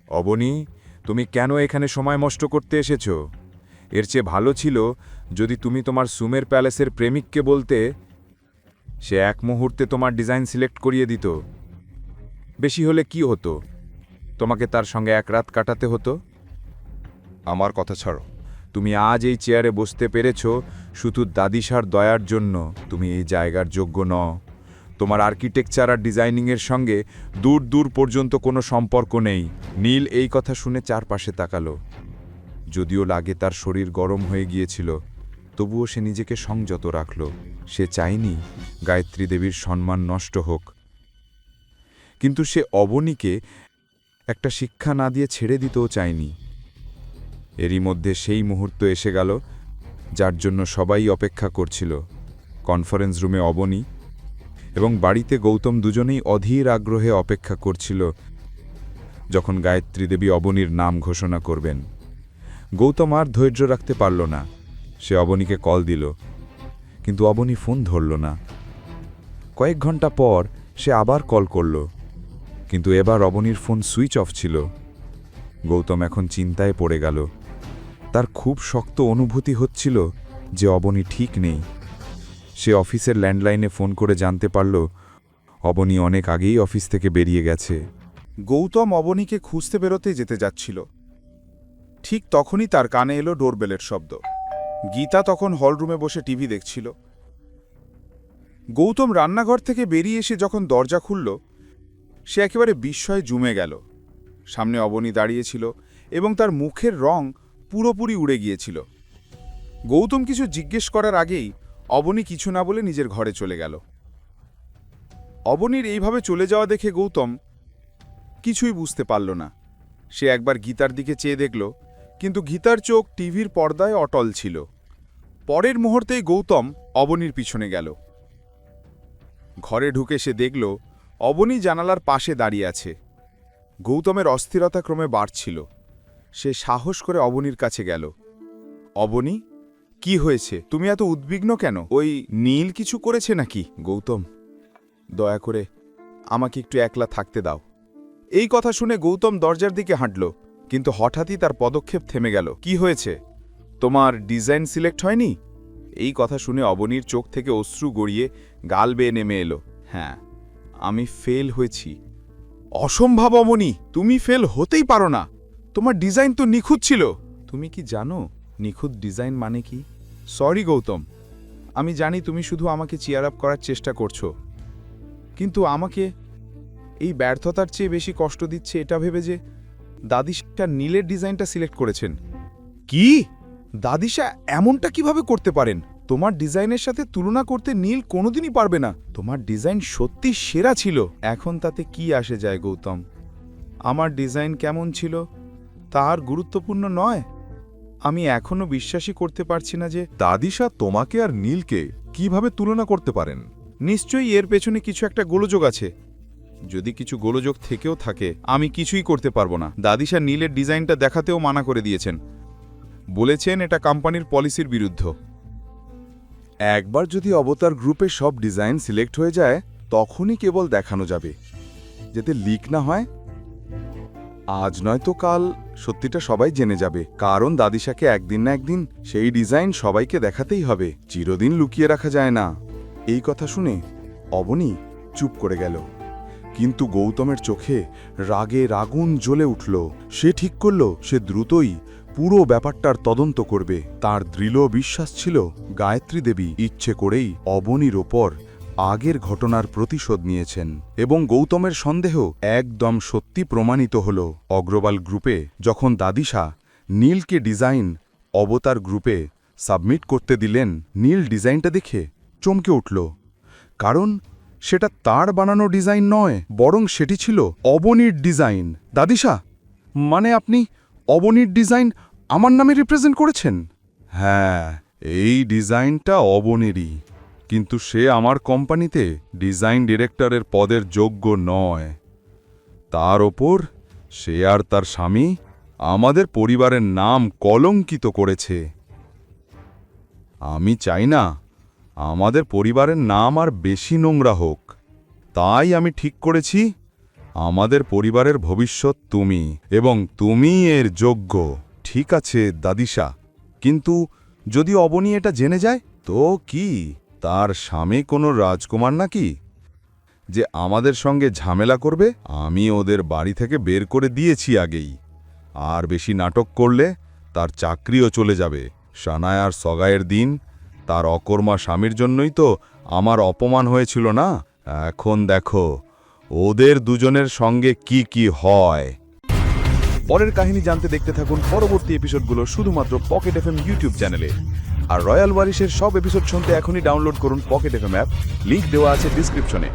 অবনী, তুমি কেন এখানে সময় নষ্ট করতে এসেছ? এর চেয়ে ভালো ছিল যদি তুমি তোমার সুমের প্যালেসের প্রেমিককে বলতে, সে এক মুহূর্তে তোমার ডিজাইন সিলেক্ট করিয়ে দিত। বেশি হলে কি হতো? তোমাকে তার সঙ্গে এক রাত কাটাতে হতো। আমার কথা ছাড়ো। তুমি আজ এই চেয়ারে বসতে পেরেছ শুধু দাদিসার দয়ার জন্য। তুমি এই জায়গার যোগ্য নও। তোমার আর্কিটেকচার আর ডিজাইনিংয়ের সঙ্গে দূর দূর পর্যন্ত কোনো সম্পর্ক নেই। নীল এই কথা শুনে চারপাশে তাকালো। যদিও লাগে তার শরীর গরম হয়ে গিয়েছিল, তবুও সে নিজেকে সংযত রাখল। সে চায়নি গায়ত্রী দেবীর সম্মান নষ্ট হোক, কিন্তু সে অবনীকে একটা শিক্ষা না দিয়ে ছেড়ে দিতেও চায়নি। এরই মধ্যে সেই মুহূর্ত এসে গেল যার জন্য সবাই অপেক্ষা করছিল। কনফারেন্স রুমে অবনী এবং বাড়িতে গৌতম দুজনেই অধীর আগ্রহে অপেক্ষা করছিল যখন গায়ত্রী দেবী অবনীর নাম ঘোষণা করবেন। গৌতম আর ধৈর্য রাখতে পারল না। সে অবনীকে কল দিল, কিন্তু অবনী ফোন ধরল না। কয়েক ঘন্টা পর সে আবার কল করল, কিন্তু এবার অবনীর ফোন সুইচ অফ ছিল। গৌতম এখন চিন্তায় পড়ে গেল। তার খুব শক্ত অনুভূতি হচ্ছিল যে অবনী ঠিক নেই। সে অফিসের ল্যান্ডলাইনে ফোন করে জানতে পারল অবনী অনেক আগেই অফিস থেকে বেরিয়ে গেছে। গৌতম অবনীকে খুঁজতে বেরোতে যেতে যাচ্ছিল। ঠিক তখনই তার কানে এলো ডোরবেলের শব্দ। গীতা তখন হলরুমে বসে টিভি দেখছিল। গৌতম রান্নাঘর থেকে বেরিয়ে এসে যখন দরজা খুলল, সে একেবারে বিস্ময়ে জুমে গেল। সামনে অবনী দাঁড়িয়েছিল এবং তার মুখের রং পুরোপুরি উড়ে গিয়েছিল। গৌতম কিছু জিজ্ঞেস করার আগেই অবনী কিছু না বলে নিজের ঘরে চলে গেল। অবনীর এইভাবে চলে যাওয়া দেখে গৌতম কিছুই বুঝতে পারল না। সে একবার গীতার দিকে চেয়ে দেখল, কিন্তু গীতার চোখ টিভির পর্দায় অটল ছিল। পরের মুহূর্তেই গৌতম অবনীর পিছনে গেল। ঘরে ঢুকে সে দেখল অবনী জানালার পাশে দাঁড়িয়ে আছে। গৌতমের অস্থিরতা ক্রমে বাড়ছিল। সে সাহস করে অবনীর কাছে গেল। অবনী, কি হয়েছে? তুমি এত উদ্বিগ্ন কেন? ওই নীল কিছু করেছে নাকি? গৌতম, দয়া করে আমাকে একটু একলা থাকতে দাও। এই কথা শুনে গৌতম দরজার দিকে হাঁটল, কিন্তু হঠাৎই তার পদক্ষেপ থেমে গেল। কি হয়েছে? তোমার ডিজাইন সিলেক্ট হয়নি? এই কথা শুনে অবনীর চোখ থেকে অশ্রু গড়িয়ে গাল বেয়ে নেমে এলো। হ্যাঁ, আমি ফেল হয়েছি। অসম্ভব অবনী, তুমি ফেল হতেই পারো না। তোমার ডিজাইন তো নিখুঁত ছিল। তুমি কি জানো নিখুঁত ডিজাইন মানে কি? সরি গৌতম, আমি জানি তুমি শুধু আমাকে চিয়ার আপ করার চেষ্টা করছো, কিন্তু আমাকে এই ব্যর্থতার চেয়ে বেশি কষ্ট দিচ্ছে এটা ভেবে যে দাদিশা নীলের ডিজাইনটা সিলেক্ট করেছেন। কি? দাদিশা এমনটা কিভাবে করতে পারেন? তোমার ডিজাইনের সাথে তুলনা করতে নীল কোনোদিনই পারবে না। তোমার ডিজাইন সত্যি সেরা ছিল। এখন তাতে কি আসে যায় গৌতম? আমার ডিজাইন কেমন ছিল তার গুরুত্বপূর্ণ নয়। আমি এখনো বিশ্বাসই করতে পারছি না যে দাদিশা তোমাকে আর নীলকে কিভাবে তুলনা করতে পারেন। নিশ্চয়ই এর পেছনে কিছু একটা গোলযোগ আছে। যদি কিছু গোলযোগ থেকেও থাকে, আমি কিছুই করতে পারবো না। দাদিশা নীলের ডিজাইনটা দেখাতেও মানা করে দিয়েছেন। বলেছেন এটা কোম্পানির পলিসির বিরুদ্ধ। একবার যদি অবতার গ্রুপে সব ডিজাইন সিলেক্ট হয়ে যায়, তখনই কেবল দেখানো যাবে, যাতে লিক না হয়। আজ নয়তো কাল সত্যিটা সবাই জেনে যাবে, কারণ দাদিশাকে একদিন না একদিন সেই ডিজাইন সবাইকে দেখাতেই হবে। চিরদিন লুকিয়ে রাখা যায় না। এই কথা শুনে অবনী চুপ করে গেল, কিন্তু গৌতমের চোখে রাগে আগুন জ্বলে উঠল। সে ঠিক করল সে দ্রুতই পুরো ব্যাপারটার তদন্ত করবে। তার দৃঢ় বিশ্বাস ছিল গায়ত্রী দেবী ইচ্ছে করেই অবনীর ওপর আগের ঘটনার প্রতিশোধ নিয়েছেন, এবং গৌতমের সন্দেহ একদম সত্যি প্রমাণিত হল। অগ্রওয়াল গ্রুপে যখন দাদিশা নীলকে ডিজাইন অবতার গ্রুপে সাবমিট করতে দিলেন, নীল ডিজাইনটা দেখে চমকে উঠল, কারণ সেটা তার বানানো ডিজাইন নয়, বরং সেটি ছিল অবনীর ডিজাইন। দাদিশা, মানে আপনি অবনীর ডিজাইন আমার নামে রিপ্রেজেন্ট করেছেন? হ্যাঁ, এই ডিজাইনটা অবনীরই, কিন্তু সে আমার কোম্পানিতে ডিজাইন ডিরেক্টরের পদের যোগ্য নয়। তার ওপর সে আর তার স্বামী আমাদের পরিবারের নাম কলঙ্কিত করেছে। আমি চাই না আমাদের পরিবারের নাম আর বেশি নোংরা হোক। তাই আমি ঠিক করেছি আমাদের পরিবারের ভবিষ্যৎ তুমি এবং তুমি এর যোগ্য। ঠিক আছে দাদিশা, কিন্তু যদি অবনী এটা জেনে যায় তো কি? তার স্বামী কোনো রাজকুমার নাকি যে আমাদের সঙ্গে ঝামেলা করবে? আমি ওদের বাড়ি থেকে বের করে দিয়েছি আগেই। আর বেশি নাটক করলে তার চাকরিও চলে যাবে। সানায়ার সগাইয়ের দিন তার অকর্মা স্বামীর জন্যই তো আমার অপমান হয়েছিল না? এখন দেখো ওদের দুজনের সঙ্গে কি কি হয়। পরের কাহিনী জানতে দেখতে থাকুন পরবর্তী এপিসোডগুলো শুধুমাত্র পকেট এফএম ইউটিউব চ্যানেলে। আর রয়্যাল ওয়ারিশের সব এপিসোড শুনতে এখনই ডাউনলোড করুন পকেট এফএম অ্যাপ, লিংক দেওয়া আছে ডিসক্রিপশনে।